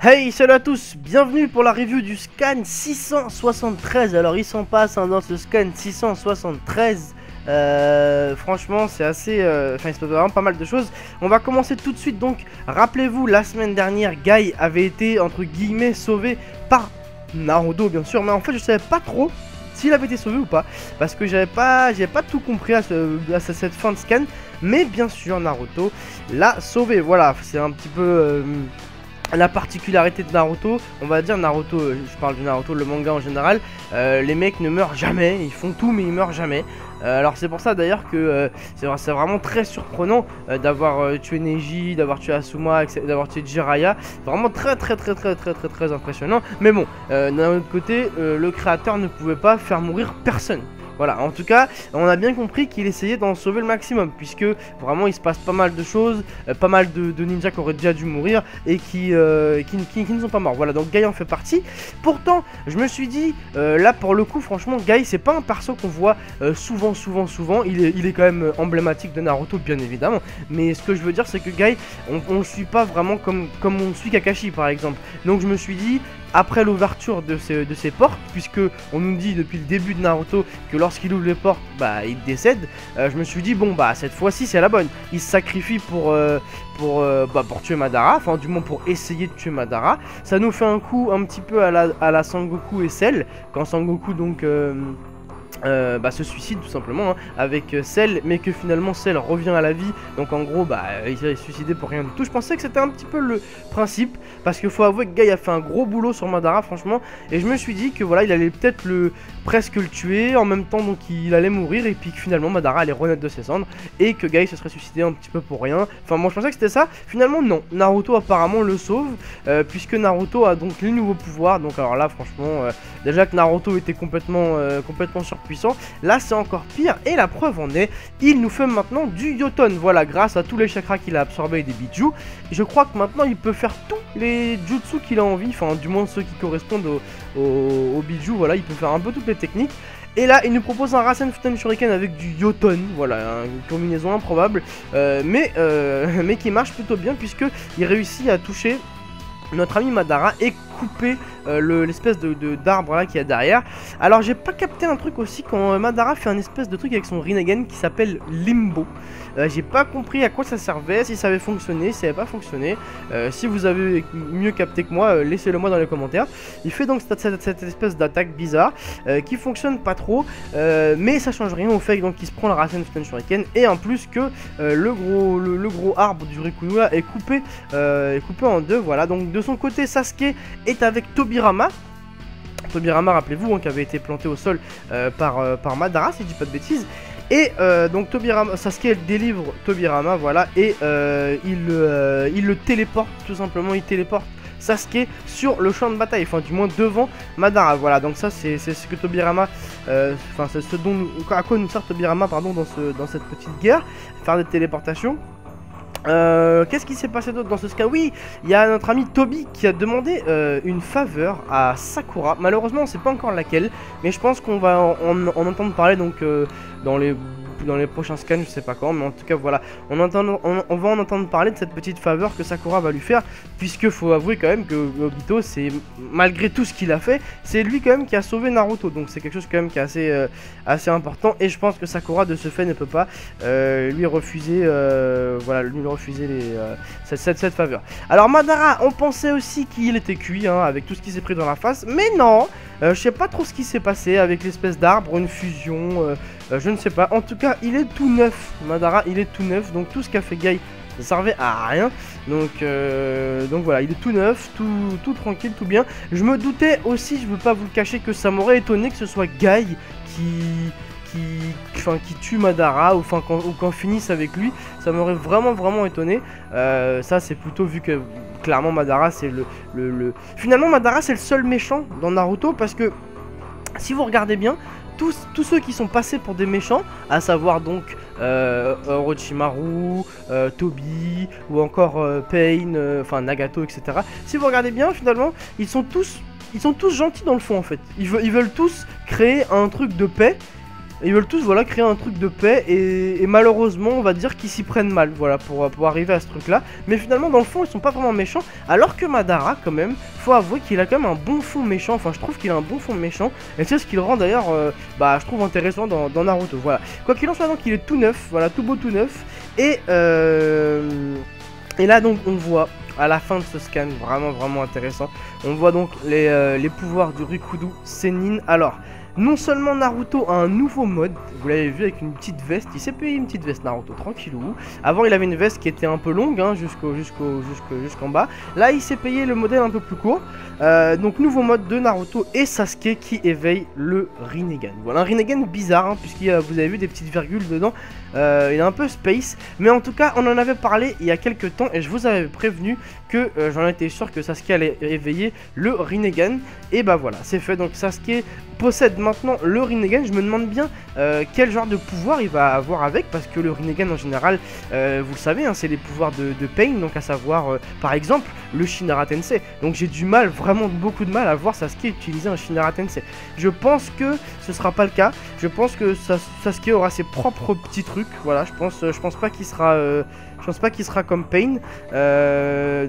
Hey, salut à tous, bienvenue pour la review du scan 673. Alors il s'en passe dans ce scan 673. Franchement c'est assez enfin il se passe vraiment pas mal de choses. On va commencer tout de suite. Donc rappelez-vous, la semaine dernière Guy avait été entre guillemets sauvé par Naruto bien sûr, mais en fait je savais pas trop s'il avait été sauvé ou pas, parce que j'avais pas tout compris à cette fin de scan. Mais bien sûr Naruto l'a sauvé. Voilà, c'est un petit peu la particularité de Naruto, on va dire. Naruto, je parle du Naruto, le manga en général, les mecs ne meurent jamais, ils font tout mais ils meurent jamais. Alors c'est pour ça d'ailleurs que c'est vraiment très surprenant d'avoir tué Neji, d'avoir tué Asuma, d'avoir tué Jiraiya. Vraiment très impressionnant. Mais bon, d'un autre côté, le créateur ne pouvait pas faire mourir personne. Voilà, en tout cas, on a bien compris qu'il essayait d'en sauver le maximum, puisque vraiment il se passe pas mal de choses, pas mal de ninjas qui auraient déjà dû mourir et qui ne sont pas morts. Voilà, donc Guy en fait partie. Pourtant, je me suis dit, là pour le coup, franchement, Guy c'est pas un perso qu'on voit souvent. Il est quand même emblématique de Naruto, bien évidemment. Mais ce que je veux dire, c'est que Guy, on le suit pas vraiment comme on suit Kakashi par exemple. Donc je me suis dit, après l'ouverture de ces portes, puisque on nous dit depuis le début de Naruto que lorsqu'il ouvre les portes, bah il décède, je me suis dit bon bah cette fois-ci c'est la bonne. Il se sacrifie pour tuer Madara, enfin du moins pour essayer de tuer Madara. Ça nous fait un coup un petit peu à la Sangoku et Cell, quand Sangoku donc se suicide tout simplement avec Cell, mais que finalement Cell revient à la vie. Donc en gros il s'est suicidé pour rien du tout. Je pensais que c'était un petit peu le principe, parce qu'il faut avouer que Guy a fait un gros boulot sur Madara franchement, et je me suis dit que voilà, il allait peut-être presque le tuer en même temps, donc il allait mourir, et puis que finalement Madara allait renaître de ses cendres et que Guy se serait suicidé un petit peu pour rien. Enfin moi je pensais que c'était ça, finalement non, Naruto apparemment le sauve, puisque Naruto a donc les nouveaux pouvoirs. Donc alors là franchement déjà que Naruto était complètement surpuissant, là c'est encore pire, et la preuve en est, il nous fait maintenant du Yoton. Voilà, grâce à tous les chakras qu'il a absorbés et des bijou, je crois que maintenant il peut faire tous les jutsu qu'il a envie, enfin du moins ceux qui correspondent au bijou. Voilà, il peut faire un peu toutes les techniques. Et là il nous propose un Rasen Futen Shuriken avec du Yoton. Voilà, une combinaison improbable, mais qui marche plutôt bien, puisque il réussit à toucher notre ami Madara et couper l'espèce d'arbre là qu'il y a derrière. Alors j'ai pas capté un truc aussi, quand Madara fait un espèce de truc avec son Rinnegan qui s'appelle Limbo. J'ai pas compris à quoi ça servait, si ça avait fonctionné, si ça avait pas fonctionné. Si vous avez mieux capté que moi, laissez-le moi dans les commentaires. Il fait donc cette espèce d'attaque bizarre qui fonctionne pas trop, mais ça change rien au fait qu'il se prend le Rasen Futen Shuriken, et en plus que le gros arbre du Rikuno est coupé en deux. Voilà, donc de son côté Sasuke est avec Tobirama. Tobirama, rappelez-vous, qui avait été planté au sol par Madara, si je dis pas de bêtises. Et donc Sasuke délivre Tobirama, voilà, et il le téléporte tout simplement. Il téléporte Sasuke sur le champ de bataille, enfin du moins devant Madara. Voilà, donc ça c'est ce que Tobirama, enfin c'est ce à quoi nous sert Tobirama, pardon, dans cette petite guerre, faire des téléportations. Qu'est-ce qui s'est passé d'autre dans ce cas? Oui, il y a notre ami Toby qui a demandé une faveur à Sakura. Malheureusement on sait pas encore laquelle, mais je pense qu'on va en entendre parler donc dans les prochains scans, je sais pas quand, mais en tout cas voilà, on va en entendre parler de cette petite faveur que Sakura va lui faire, puisque faut avouer quand même que Obito, c'est, malgré tout ce qu'il a fait, c'est lui quand même qui a sauvé Naruto, donc c'est quelque chose quand même qui est assez important, et je pense que Sakura de ce fait ne peut pas lui refuser cette faveur. Alors Madara, on pensait aussi qu'il était cuit avec tout ce qui s'est pris dans la face, mais non. Je sais pas trop ce qui s'est passé avec l'espèce d'arbre, une fusion, je ne sais pas. En tout cas, il est tout neuf, Madara, il est tout neuf. Donc tout ce qu'a fait Guy, ça servait à rien. Donc voilà, il est tout neuf, tout tranquille, tout bien. Je me doutais aussi, je veux pas vous le cacher, que ça m'aurait étonné que ce soit Guy qui tue Madara, ou qu'on finisse avec lui. Ça m'aurait vraiment étonné. Ça c'est plutôt, vu que clairement Madara c'est finalement Madara c'est le seul méchant dans Naruto, parce que si vous regardez bien, tous ceux qui sont passés pour des méchants, à savoir donc Orochimaru, Toby, ou encore Pain, enfin Nagato, etc. Si vous regardez bien, finalement ils sont tous gentils dans le fond en fait. Ils veulent tous créer un truc de paix. ils veulent tous voilà créer un truc de paix et malheureusement on va dire qu'ils s'y prennent mal voilà pour arriver à ce truc là. Mais finalement dans le fond ils sont pas vraiment méchants, alors que Madara quand même, faut avouer qu'il a quand même un bon fond méchant, enfin je trouve qu'il a un bon fond méchant et c'est ce qui le rend d'ailleurs bah je trouve intéressant dans Naruto. Voilà, quoi qu'il en soit donc il est tout neuf, voilà tout beau tout neuf et là donc on voit à la fin de ce scan vraiment intéressant, on voit donc les pouvoirs du Rikudo Sennin. Alors non seulement Naruto a un nouveau mode, vous l'avez vu avec une petite veste, il s'est payé une petite veste Naruto, tranquillou. Avant il avait une veste qui était un peu longue, hein, jusqu'en bas. Là il s'est payé le modèle un peu plus court. Donc nouveau mode de Naruto et Sasuke qui éveille le Rinnegan. Voilà un Rinnegan bizarre, hein, puisqu'il vous avez vu des petites virgules dedans. Il est un peu space, mais en tout cas on en avait parlé il y a quelques temps et je vous avais prévenu que j'en étais sûr que Sasuke allait éveiller le Rinnegan. Et bah voilà, c'est fait, donc Sasuke possède maintenant le Rinnegan. Je me demande bien quel genre de pouvoir il va avoir avec, parce que le Rinnegan en général, vous le savez, hein, c'est les pouvoirs de Pain, donc à savoir par exemple le Shinra Tensei. Donc j'ai du mal, vraiment beaucoup de mal à voir Sasuke utiliser un Shinra Tensei. Je pense que ce sera pas le cas, je pense que Sasuke aura ses propres petits trucs, voilà, je pense pas qu'il sera... je pense pas qu'il sera comme Pain,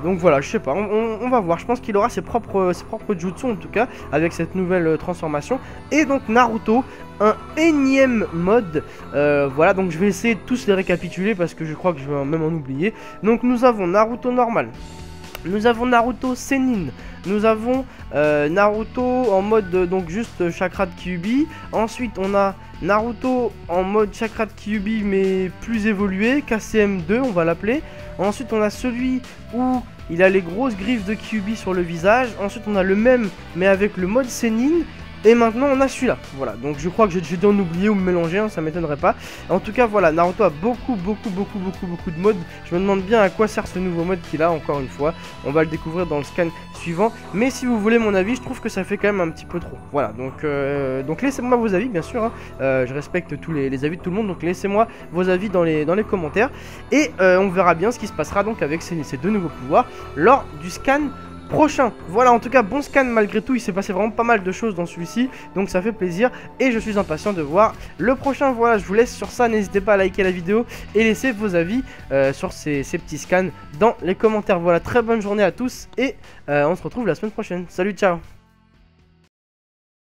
donc voilà, je sais pas, on va voir. Je pense qu'il aura ses propres jutsu en tout cas, avec cette nouvelle transformation. Et donc Naruto, un énième mode, voilà, donc je vais essayer de tous les récapituler parce que je crois que je vais même en oublier. Donc nous avons Naruto normal, nous avons Naruto Sennin, nous avons Naruto en mode donc juste chakra de Kyuubi. Ensuite on a Naruto en mode chakra de Kyuubi mais plus évolué, KCM2 on va l'appeler. Ensuite on a celui où il a les grosses griffes de Kyuubi sur le visage. Ensuite on a le même mais avec le mode Sennin. Et maintenant on a celui-là, voilà, donc je crois que j'ai dû en oublier ou me mélanger, hein, ça m'étonnerait pas. En tout cas voilà, Naruto a beaucoup de modes. Je me demande bien à quoi sert ce nouveau mode qu'il a, encore une fois. On va le découvrir dans le scan suivant. Mais si vous voulez mon avis, je trouve que ça fait quand même un petit peu trop. Voilà, donc laissez-moi vos avis bien sûr, hein. Je respecte tous les avis de tout le monde, donc laissez-moi vos avis dans les commentaires. Et on verra bien ce qui se passera donc avec ces deux nouveaux pouvoirs lors du scan prochain. Voilà, en tout cas bon scan malgré tout, il s'est passé vraiment pas mal de choses dans celui-ci, donc ça fait plaisir et je suis impatient de voir le prochain. Voilà, je vous laisse sur ça, n'hésitez pas à liker la vidéo et laisser vos avis sur ces petits scans dans les commentaires. Voilà, très bonne journée à tous et on se retrouve la semaine prochaine. Salut, ciao.